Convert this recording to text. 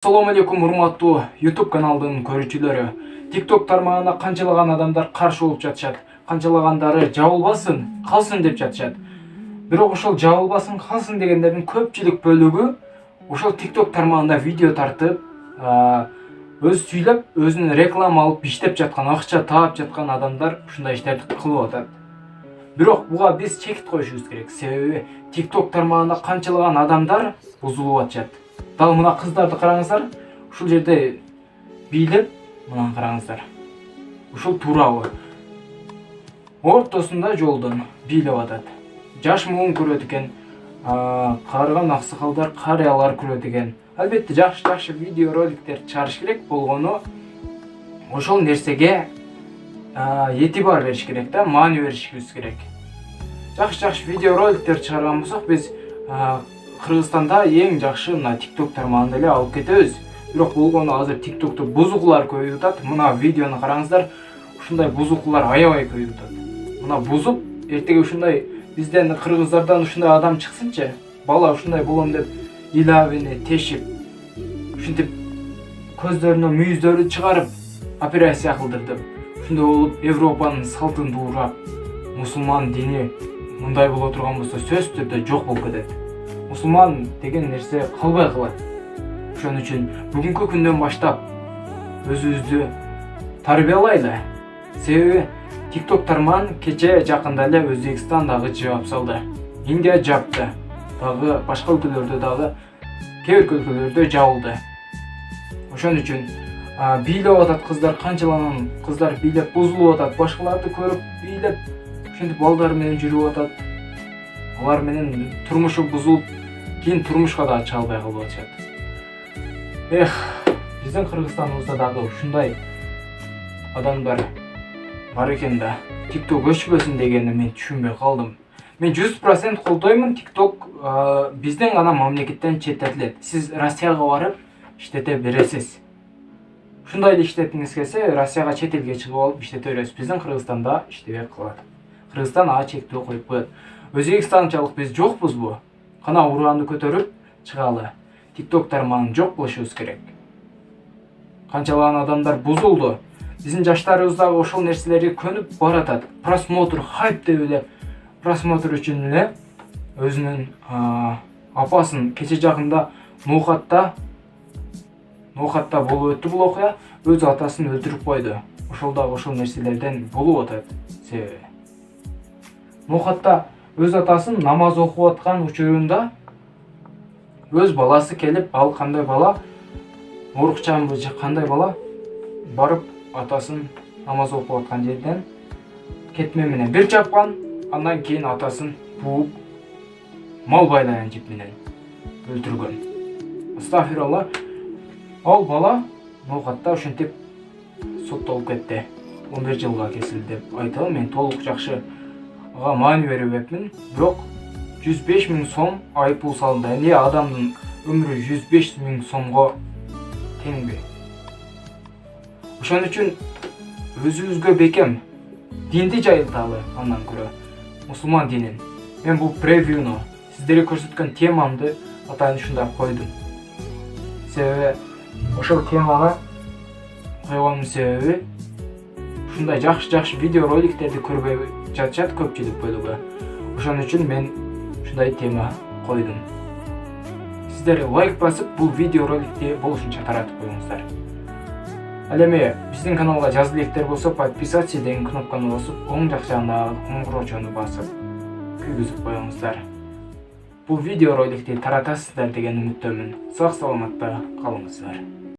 Assalamu alaikum урматтуу YouTube каналдын көрүүчүлөрү. TikTok тармагына канчалаган адамдар каршы болуп жатышат, канчалагандары жабылбасын, калсын деп жатышат. Бирок ошол жабылбасын, калсын дегендердин көпчүлүк бөлүгү ошол TikTok тармагында видео тартып, өз сүйлөп, өзүнүн реклама алып иштеп жаткан, акча таап жаткан адамдар ушундай иштерди кылып атат. Бирок буга биз чекит коюшубуз керек. Себеби TikTok тармагында канчалаган адамдар бузулуп атышат. Дал мына кыздарды караңыздар. Ушул жерде бийлеп, мына караңыздар. Ушул туурабы? Ортосунда жолдон бийлеп атат. Жаш муун көрөт экен, карыган аксакалдар, карыялар көрөт экен. Албетте жакшы видео роликтер чыгарыш керек болгону ошол нерсеге этибар бериш керек да, маани беришибиз керек. Жакшы видео роликтер чыгарган болсок биз Кыргызстанда эң жакшы мына TikTok тармагында эле алып кетебиз. Бирок болгону азыр TikTok'то бузукулар көбөйүп атат. Мына видеону караңыздар. Ушундай бузукулар аябай көбөйүп атат. Мына бузуп, эртеге ушундай бизден кыргыздардан ушундай адам чыксынчы, бала ушундай болом деп илабини тешип, ушинтип көздөрүнө мүйүздөрү чыгарып операция кылдырдып, ушундай болуп Европанын салтын дуурап, мусулман дини мындай боло турган болсо сөзсүз түрдө жок болуп кетет. Мусулман деген нерсе калбай калат. Ошон үчүн бүгүнкү күндөн баштап өзүбүздү тарбиялайлы. Себеби TikTok тармагын кече жакында эле Өзбекстан дагы жаап салды. Индия жапты. Дагы башка өлкөлөрдө дагы кээ бир өлкөлөрдө жабылды. Ошон үчүн бийлеп атат кыздар, канчалаган кыздар бийлеп бузулуп атат, башкаларды көрүп бийлеп, ошентип балдар менен жүрүп атат. Алар менен турмушу бузулуп, кийин турмушка да чыга албай калып атышат. Биздин Кыргызстаныбызда дагы ушундай адамдар бар экен да. TikTok өчпөсүн дегенди мен түшүнбөй калдым. Мен 100% колдоймун. TikTok биздин гана мамлекеттен четтетилет. Сиз Россияга барып иштете бересиз. Ушундай эле иштеткиңиз келсе, Россияга чет элге чыгып алып иштете бересиз. Биздин Кыргызстанда иштебей калат. Кыргызстан ага чектөө коюп коет. Өзбекстанчалык биз жокпузбу? Кана ураанды көтөрүп чыгалы. TikTok тармагын жок кылышыбыз керек. Канчалаган адамдар бузулду. Биздин жаштарыбыз дагы ошол нерселерге көнүп баратат. Просмотр, хайп деп эле просмотр үчүн эле өзүнүн апасын кече жакында Ноухатта болуп өттү бул окуя. Өз атасын өлтүрүп койду. Ошол дагы ошол нерселерден болуп атат. Себеби Ноухатта өз атасын намаз окуп аткан учурунда өз баласы келип, ал кандай бала, орукчанбы же кандай бала, барып атасын намаз окуп аткан жерден кетме менен бир чапкан, андан кийин атасын бууп, мал байлаган жип менен өлтүргөн. Астагфирулла. Ал бала Ноухатта ошентип соттолуп кетти. 11 жылга кесилди деп айтабын. Мен толук жакшы маани бербепмин. Бирок 105 000 сом айыппул салынды. Эмне адамдын өмүрү 105 000 сомго теңби? Ошон үчүн өзүбүзгө бекем динди жайылталы андан көрө мусулман динин. Мен бул превьюну сиздерге көрсөткөн темамды атайын ушундай койдум. Себеби ошол темага койгонун себеби ушундай жакшы видео роликтерди көрбөй жатышат көпчүлүк бөлүгү. Ошон үчүн мен ушундай тема койдум. Сиздер лайк басып, бул видео роликти болушунча таратып коюңуздар. Ал эми биздин каналга жазып электер болсо, подписаться деген кнопканы басып, оң жак жагындагы коңгуроочону басып, күйгүзүп коюңуздар. Бул видео роликти таратасыздар деген үмүттөмүн. Сак саламатта калыңыздар.